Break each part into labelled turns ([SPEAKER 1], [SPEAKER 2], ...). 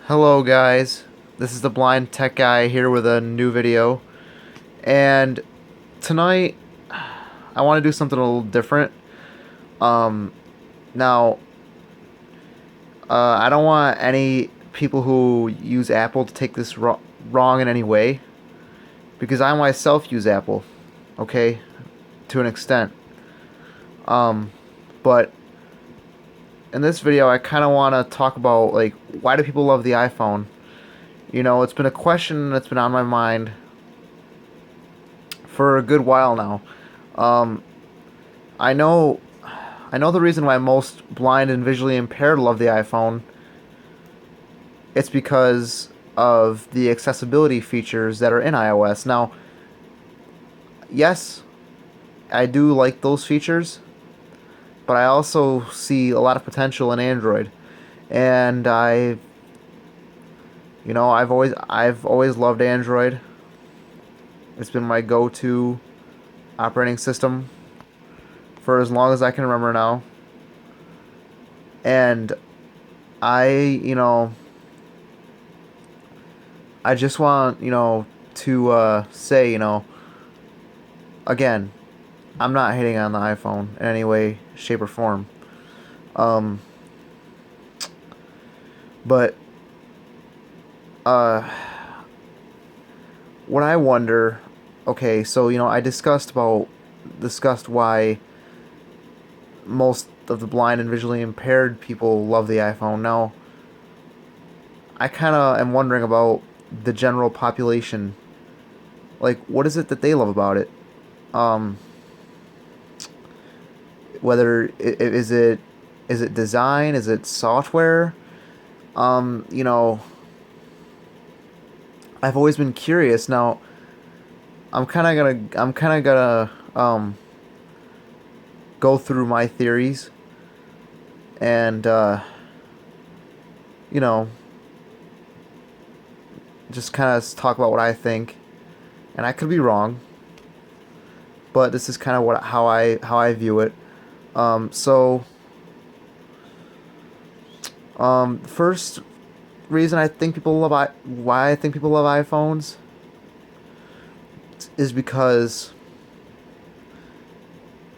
[SPEAKER 1] Hello guys, this is the Blind Tech Guy here with a new video, and tonight I want to do something a little different. Um, now, I don't want any people who use Apple to take this wrong in any way, because I myself use Apple, okay, to an extent. Um, but in this video I kind of want to talk about, like, why do people love the iPhone? You know, it's been a question that's been on my mind for a good while now. Um, I know, I know the reason why most blind and visually impaired love the iPhone. It's because of the accessibility features that are in iOS. Now, yes, I do like those features, but I also see a lot of potential in Android, and I've always loved Android. It's been my go-to operating system for as long as I can remember now. And I, you know, I just want, to say, again, I'm not hating on the iPhone in any way, shape, or form. Um, but uh, what I wonder, okay, so I discussed why most of the blind and visually impaired people love the iPhone. Now, I kind of am wondering about the general population. Like, what is it that they love about it? Um, whether is it design, is it software? um you know I've always been curious. Now, I'm kind of gonna go through my theories, and you know just kind of talk about what I think, and I could be wrong, but this is kind of what how I view it. So first reason I think people love why I think people love iPhones is because,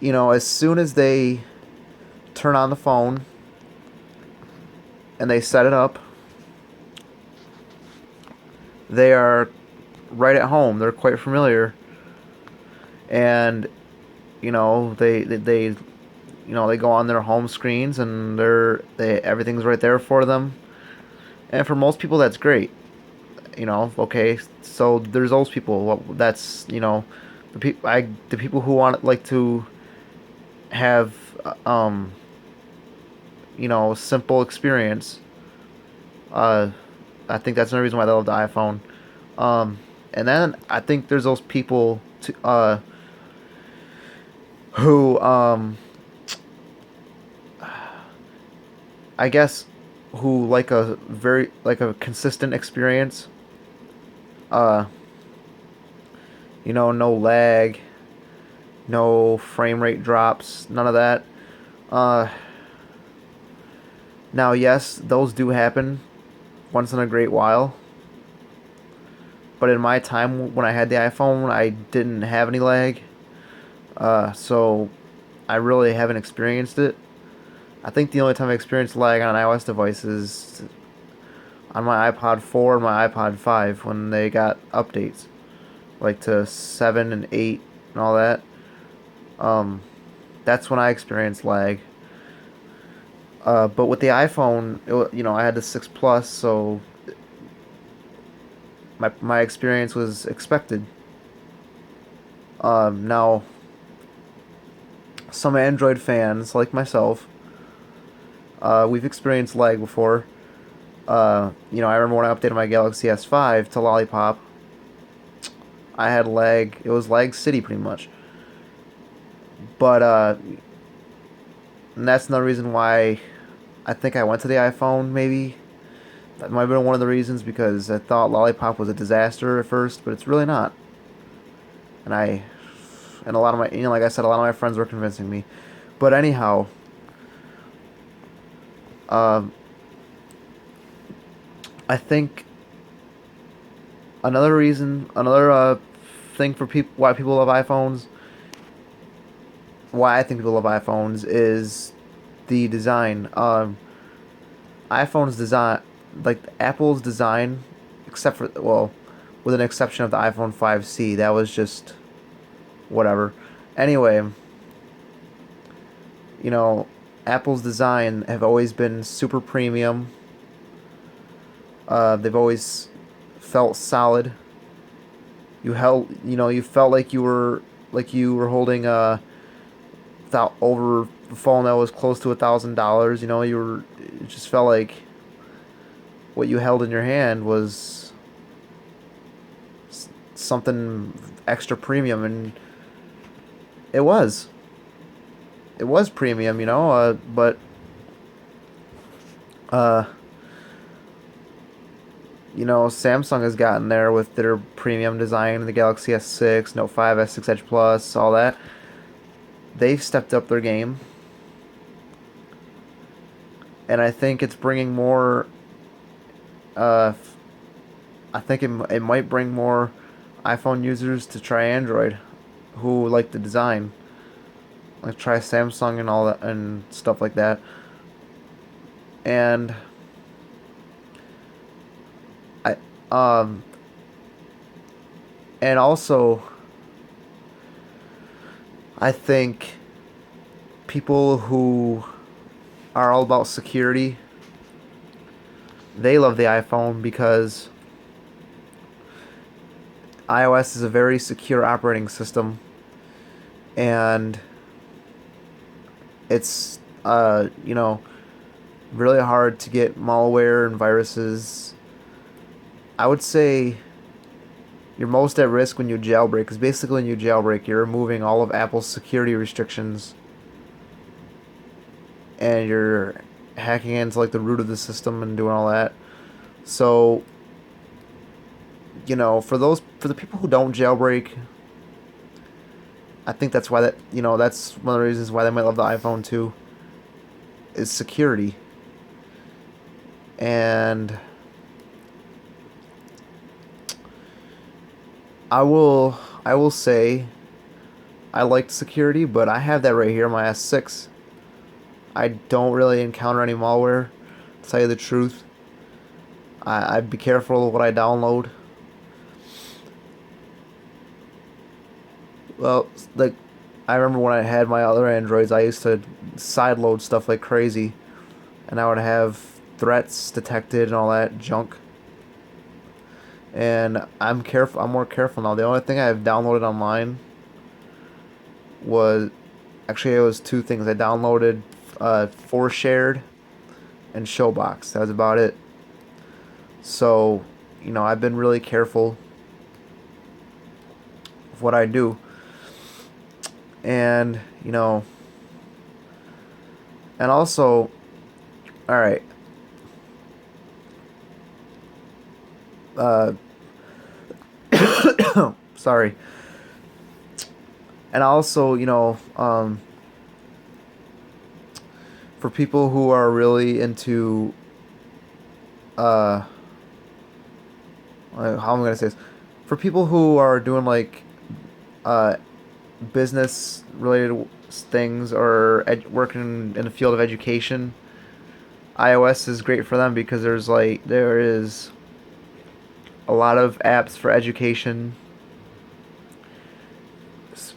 [SPEAKER 1] as soon as they turn on the phone and they set it up, they are right at home. They're quite familiar, and they go on their home screens, and everything's right there for them. And for most people, that's great. Okay, so there's those people. That's the people who want, like, to have simple experience. Uh, I think that's another reason why they love the iPhone. And then I think there's those people who, I guess, who like a consistent experience. Uh, no lag, no frame rate drops, none of that. Uh, Now, yes, those do happen once in a great while. But in my time when I had the iPhone, I didn't have any lag. So I really haven't experienced it. I think the only time I experienced lag on an iOS device is on my iPod 4 and my iPod 5 when they got updates, like to 7 and 8 and all that. Um, that's when I experienced lag. But with the iPhone, I had the 6 Plus, so my experience was expected. Now, some Android fans, like myself, we've experienced lag before. I remember when I updated my Galaxy S5 to Lollipop, I had lag. It was lag city pretty much. But and that's another reason why I think I went to the iPhone. Maybe that might have been one of the reasons, because I thought Lollipop was a disaster at first, but it's really not. And a lot of my, like I said, a lot of my friends were convincing me. But anyhow, um, I think another thing for people why people love iPhones, why I think people love iPhones is the design. iPhone's design, like Apple's design, except for well, with an exception of the iPhone 5C, that was just whatever. Anyway, you know, Apple's design have always been super premium. They've always felt solid. You felt like you were holding over a phone that was close to $1,000. It just felt like what you held in your hand was something extra premium, and it was. It was premium, but uh, Samsung has gotten there with their premium design, the Galaxy S6, Note 5, S6 Edge Plus, all that. They've stepped up their game, and I think it's bringing more. Uh, I think it might bring more iPhone users to try Android, who like the design, like try Samsung and all that and stuff like that. And I um and also I think people who are all about security, they love the iPhone because iOS is a very secure operating system, and it's really hard to get malware and viruses. I would say you're most at risk when you jailbreak, because basically when you jailbreak, you're removing all of Apple's security restrictions, and you're hacking into like the root of the system and doing all that. So, for the people who don't jailbreak, I think that's one of the reasons why they might love the iPhone too, is security. And I will say I liked security, but I have that right here, my S6. I don't really encounter any malware, to tell you the truth. I'd be careful of what I download. Well, like, I remember when I had my other Androids, I used to sideload stuff like crazy, and I would have threats detected and all that junk. And I'm careful. I'm more careful now. The only thing I've downloaded online was actually it was two things. I downloaded For Shared and Showbox. That was about it. So, I've been really careful of what I do, and and also, all right. Uh, sorry. And also, for people who are really into uh how am I gonna say this? For people who are doing like uh business related things or working in the field of education, iOS is great for them because there is a lot of apps for education,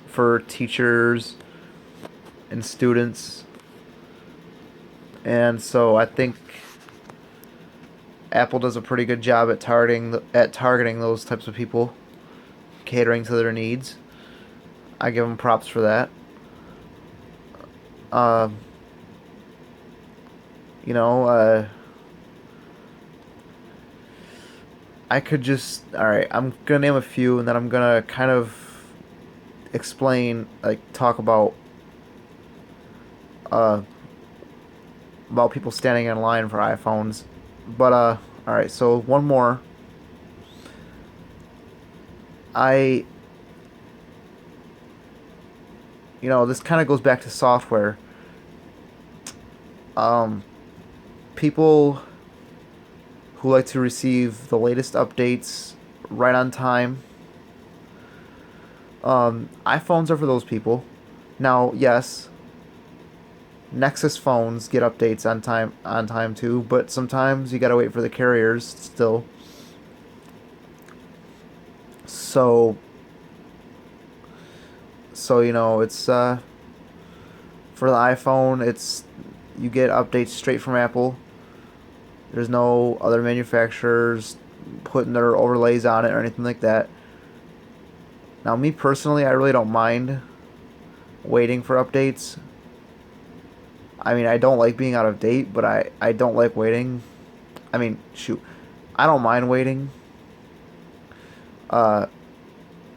[SPEAKER 1] for teachers and students, and so I think Apple does a pretty good job at targeting those types of people, catering to their needs. I give them props for that. Um, you know, I could just all right. I'm gonna name a few, and then I'm gonna kind of explain, like, talk uh, about people standing in line for iPhones. But all right. So one more. I this kind of goes back to software. Um, people who like to receive the latest updates right on time. iPhones are for those people. Now, yes, Nexus phones get updates on time too, but sometimes you gotta wait for the carriers still. So it's for the iPhone, it's you get updates straight from Apple. There's no other manufacturers putting their overlays on it or anything like that. Now, me personally, I really don't mind waiting for updates. I mean, I don't like being out of date, but I don't like waiting. I mean, shoot, I don't mind waiting. Uh,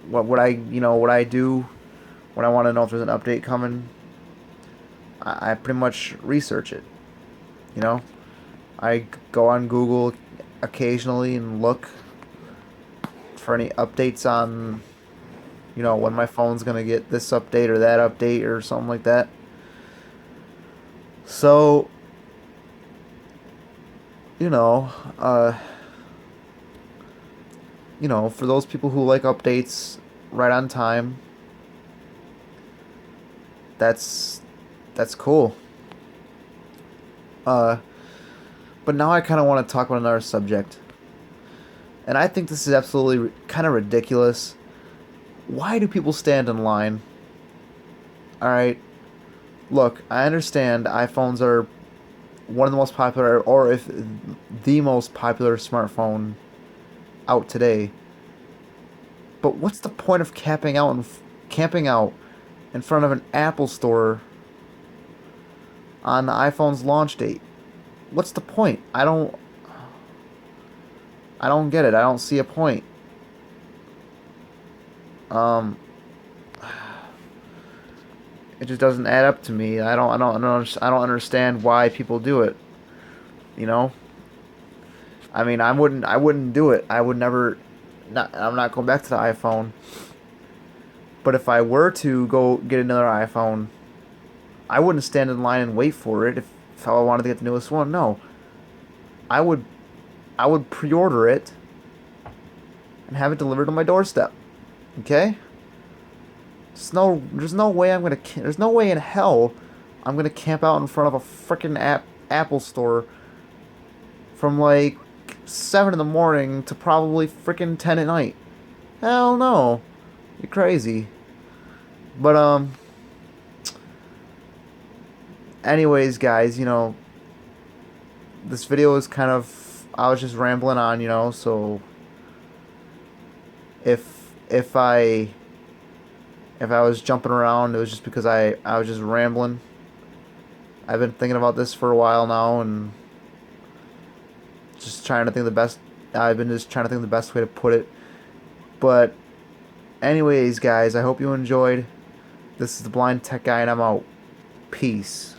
[SPEAKER 1] what I do when I want to know if there's an update coming, I pretty much research it. You know, I go on Google occasionally and look for any updates on, when my phone's gonna get this update or that update or something like that. So, you know, uh, for those people who like updates right on time, that's that's cool. Uh, but now I kind of want to talk about another subject, and I think this is absolutely kind of ridiculous. Why do people stand in line? All right, look, I understand iPhones are one of the most popular, or if the most popular smartphone out today. But what's the point of camping out in front of an Apple store on the iPhone's launch date? What's the point? I don't get it. I don't see a point. Um, it just doesn't add up to me. I don't understand why people do it. You know? I mean, I wouldn't do it. I would never. I'm not going back to the iPhone. But if I were to go get another iPhone, I wouldn't stand in line and wait for it if I wanted to get the newest one. No, I would I would pre-order it and have it delivered to my doorstep. Okay? There's no way there's no way in hell I'm gonna camp out in front of a freaking Apple store from like 7 in the morning to probably freaking 10 at night. Hell no, you're crazy. But anyways, guys, this video is I was just rambling on, so if I was jumping around, it was just because I was just rambling. I've been thinking about this for a while now and just trying to think the best. I've been just trying to think the best way to put it. But anyways, guys, I hope you enjoyed. This is the Blind Tech Guy, and I'm out. Peace.